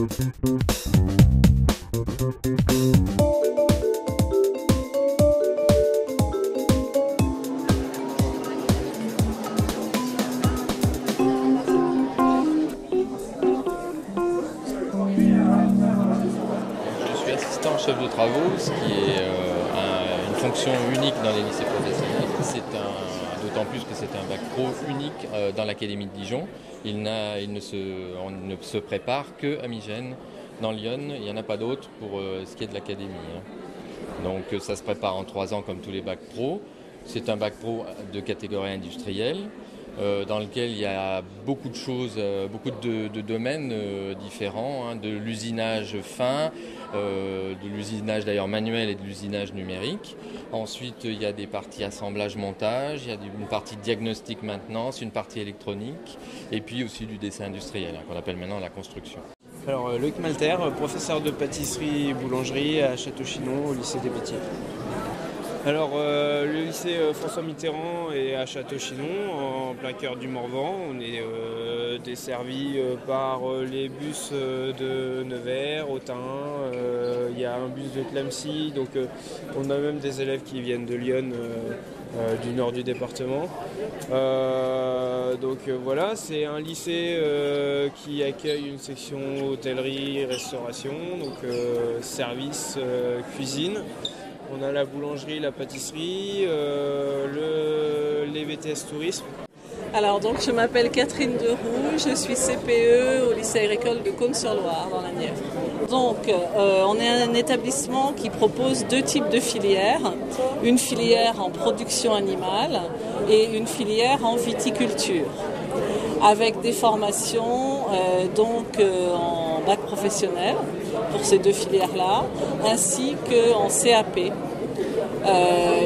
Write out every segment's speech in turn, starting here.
Assistant chef de travaux, ce qui est une fonction unique dans les lycées professionnels. D'autant plus que c'est un bac pro unique dans l'Académie de Dijon. On ne se prépare qu'à Migène, dans Lyon. Il n'y en a pas d'autre pour ce qui est de l'Académie. Donc ça se prépare en 3 ans comme tous les bacs pro. C'est un bac pro de catégorie industrielle. Dans lequel il y a beaucoup de choses, beaucoup de domaines différents, de l'usinage fin, de l'usinage d'ailleurs manuel et de l'usinage numérique. Ensuite, il y a des parties assemblage-montage, il y a une partie diagnostic maintenance, une partie électronique, et puis aussi du dessin industriel, qu'on appelle maintenant la construction. Alors, Loïc Malter, professeur de pâtisserie et boulangerie à Château-Chinon, au lycée des Métiers. Alors, le lycée François Mitterrand est à Château-Chinon, en plein cœur du Morvan. On est desservi par les bus de Nevers, Autun, il y a un bus de Clamecy, donc on a même des élèves qui viennent de Lyon, du nord du département. Donc voilà, c'est un lycée qui accueille une section hôtellerie, restauration, donc service, cuisine. On a la boulangerie, la pâtisserie, les BTS tourisme. Alors donc je m'appelle Catherine Deroux, je suis CPE au lycée agricole de Cosne-sur-Loire dans la Nièvre. Donc on est un établissement qui propose 2 types de filières, une filière en production animale et une filière en viticulture, avec des formations en bac professionnel pour ces 2 filières-là, ainsi qu'en CAP.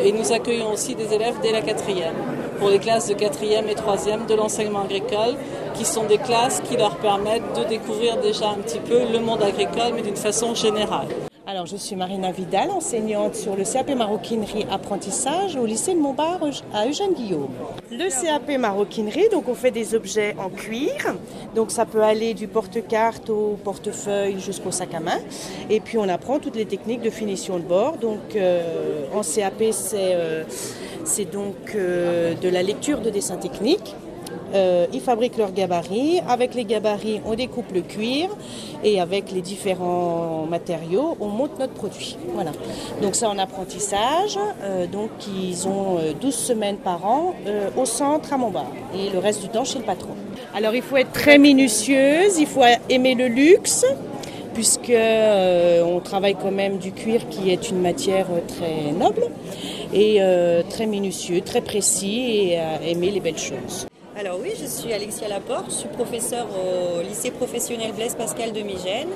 Et nous accueillons aussi des élèves dès la 4e, pour les classes de 4e et 3e de l'enseignement agricole, qui sont des classes qui leur permettent de découvrir déjà un petit peu le monde agricole, mais d'une façon générale. Alors, je suis Marina Vidal, enseignante sur le CAP maroquinerie apprentissage au lycée de Montbard à Eugène-Guillaume. Le CAP maroquinerie, donc on fait des objets en cuir, donc ça peut aller du porte-carte au portefeuille jusqu'au sac à main. Et puis on apprend toutes les techniques de finition de bord. Donc en CAP, c'est donc de la lecture de dessin technique. Ils fabriquent leurs gabarits. Avec les gabarits, on découpe le cuir et avec les différents matériaux, on monte notre produit. Voilà. Donc ça en apprentissage. Donc ils ont 12 semaines par an au centre à Montbard et le reste du temps chez le patron. Alors il faut être très minutieuse, il faut aimer le luxe, puisque on travaille quand même du cuir qui est une matière très noble et très minutieux, très précis et aimer les belles choses. Alors oui, je suis Alexia Laporte, je suis professeure au lycée professionnel Blaise Pascal de Migène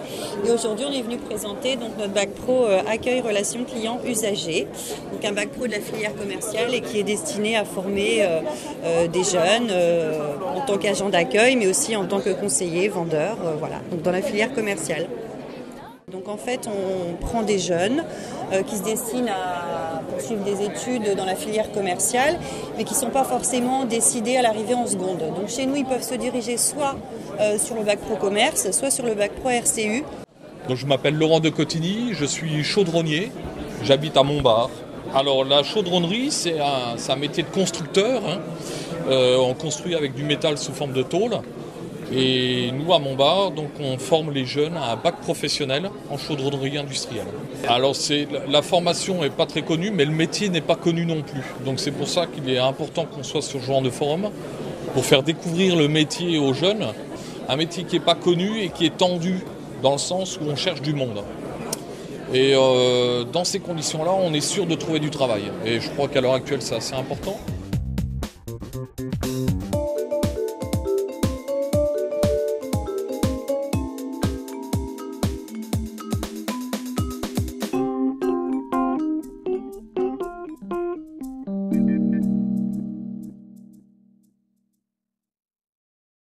et aujourd'hui on est venu présenter donc, notre bac pro accueil relations clients usagers, donc un bac pro de la filière commerciale et qui est destiné à former des jeunes en tant qu'agent d'accueil mais aussi en tant que conseiller, vendeur, voilà, donc dans la filière commerciale. Donc en fait on prend des jeunes qui se destinent à poursuivre des études dans la filière commerciale mais qui ne sont pas forcément décidés à l'arrivée en seconde. Donc chez nous ils peuvent se diriger soit sur le bac pro commerce, soit sur le bac pro RCU. Donc je m'appelle Laurent de Cotigny, je suis chaudronnier, j'habite à Montbard. Alors la chaudronnerie c'est un métier de constructeur, on construit avec du métal sous forme de tôle. Et nous, à Montbard, donc, on forme les jeunes à un bac professionnel en chaudronnerie industrielle. Alors, la formation n'est pas très connue, mais le métier n'est pas connu non plus. Donc, c'est pour ça qu'il est important qu'on soit sur ce genre de forum, pour faire découvrir le métier aux jeunes. Un métier qui n'est pas connu et qui est tendu, dans le sens où on cherche du monde. Et dans ces conditions-là, on est sûr de trouver du travail. Et je crois qu'à l'heure actuelle, c'est assez important.